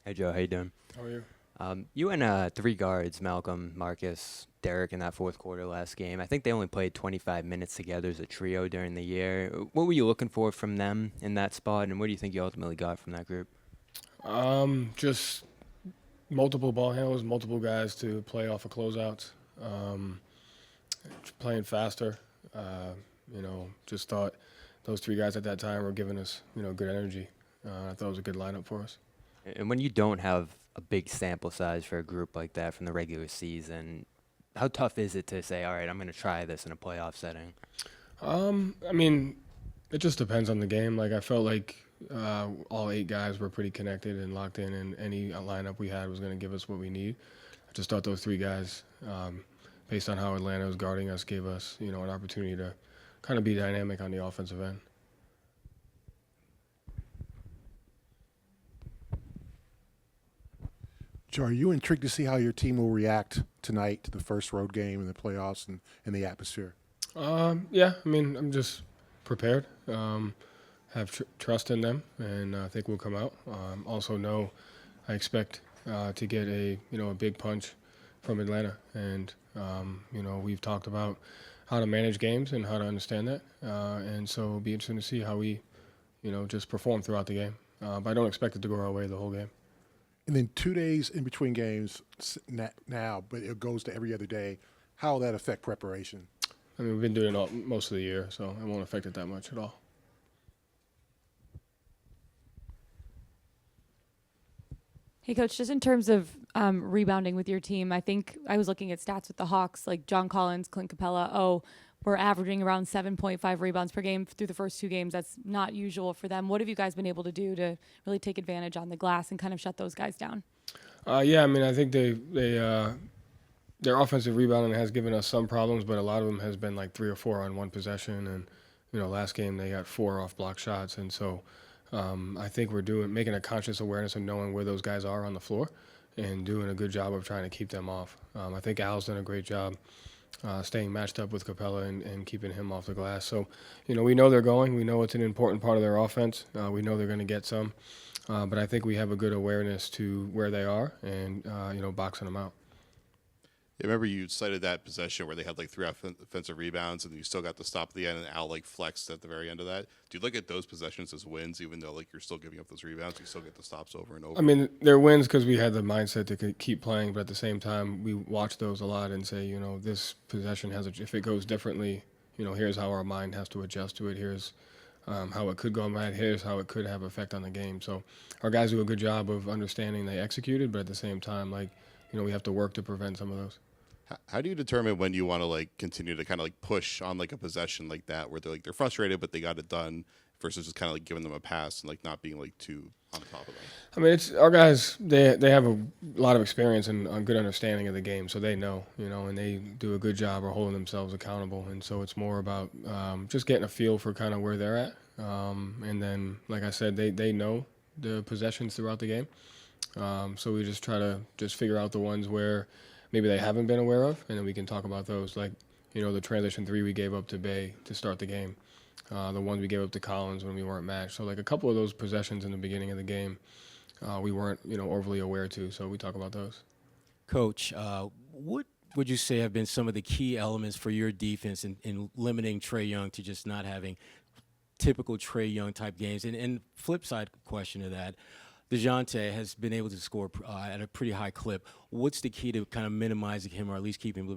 Hey Joe, how you doing? How are you? You and three guards, Malcolm, Marcus, Derek, in that fourth quarter last game. I think they only played 25 minutes together as a trio during the year. What were you looking for from them in that spot, and what do you think you ultimately got from that group? Just multiple ball handlers, multiple guys to play off of closeouts, um, playing faster. Just thought those three guys at that time were giving us, good energy. I thought it was a good lineup for us. And when you don't have a big sample size for a group like that from the regular season, how tough is it to say, all right, I'm going to try this in a playoff setting? I mean, it just depends on the game. Like I felt like all eight guys were pretty connected and locked in, and any lineup we had was going to give us what we need. I just thought those three guys, based on how Atlanta was guarding us, gave us, an opportunity to kind of be dynamic on the offensive end. Joe, are you intrigued to see how your team will react tonight to the first road game in the playoffs and the atmosphere? Yeah, I mean, I'm just prepared. Have trust in them, and I think we'll come out. Also, know I expect to get a big punch from Atlanta, and we've talked about how to manage games and how to understand that, and so it'll be interesting to see how we, just perform throughout the game. But I don't expect it to go our way the whole game. And then 2 days in between games now, but it goes to every other day. How will that affect preparation? I mean, we've been doing it most of the year, so it won't affect it that much at all. Hey, Coach, just in terms of rebounding with your team, I think I was looking at stats with the Hawks, like John Collins, Clint Capella. We're averaging around 7.5 rebounds per game through the first two games. That's not usual for them. What have you guys been able to do to really take advantage on the glass and kind of shut those guys down? Yeah, I mean, I think their offensive rebounding has given us some problems, but a lot of them has been like 3 or 4 on one possession, and last game they got 4 off block shots, and so I think we're making a conscious awareness of knowing where those guys are on the floor, and doing a good job of trying to keep them off. I think Al's done a great job staying matched up with Capella and keeping him off the glass. So, we know they're going. We know it's an important part of their offense. We know they're going to get some, but I think we have a good awareness to where they are and boxing them out. Yeah, I remember you cited that possession where they had like 3 offensive rebounds, and you still got the stop at the end, and Al like flexed at the very end of that. Do you look at those possessions as wins, even though like you're still giving up those rebounds? You still get the stops over and over. I mean, they're wins because we had the mindset to keep playing, but at the same time, we watch those a lot and say, this possession if it goes differently, here's how our mind has to adjust to it. Here's how it could go bad. Here's how it could have effect on the game. So our guys do a good job of understanding they executed, but at the same time, we have to work to prevent some of those. How do you determine when you want to like continue to kind of like push on like a possession like that where they're frustrated but they got it done versus just kind of like giving them a pass and like not being like too on top of them? I mean, it's our guys. They have a lot of experience and a good understanding of the game, so they know, and they do a good job of holding themselves accountable. And so it's more about just getting a feel for kind of where they're at, and then, like I said, they know the possessions throughout the game. So we just try to just figure out the ones where maybe they haven't been aware of, and then we can talk about those, like, the transition 3 we gave up to Bay to start the game, the ones we gave up to Collins when we weren't matched. So, like, a couple of those possessions in the beginning of the game we weren't, overly aware to, so we talk about those. Coach, what would you say have been some of the key elements for your defense in limiting Trae Young to just not having typical Trae Young type games? And flip side question to that, DeJounte has been able to score at a pretty high clip. What's the key to kind of minimizing him or at least keeping him a little bit